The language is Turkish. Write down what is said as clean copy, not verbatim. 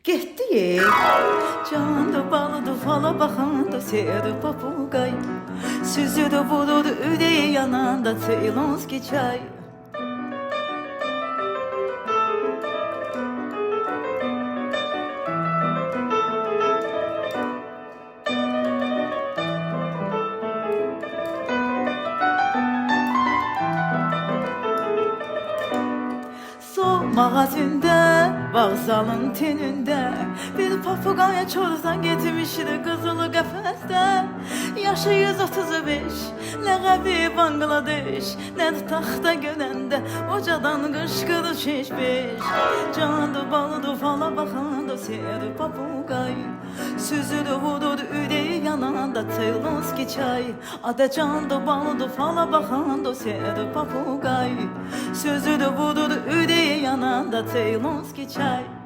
Getdi ye. Candı balıdı fala baxanda seyirdi papugay. Süzüdü bududu üdeyi yananda Ceylonski çay. Mağazinde, vağzalın teninde bir papugaya çorsan getirmişdi kızılı qəfəsdə. Yaşı 135, ləğəbi Bangladeş. Ne taxta gönəndə, ocadan qışqırı çeşbeş. Candı balıdı fala baxanda seyirdi papugay. Süzüdü vududu üdeyi yananda Ceylonski çay. Adı candı balıdı fala baxanda seyirdi papugay. Süzüdü vududu üdeyi yananda Ceylonski çay.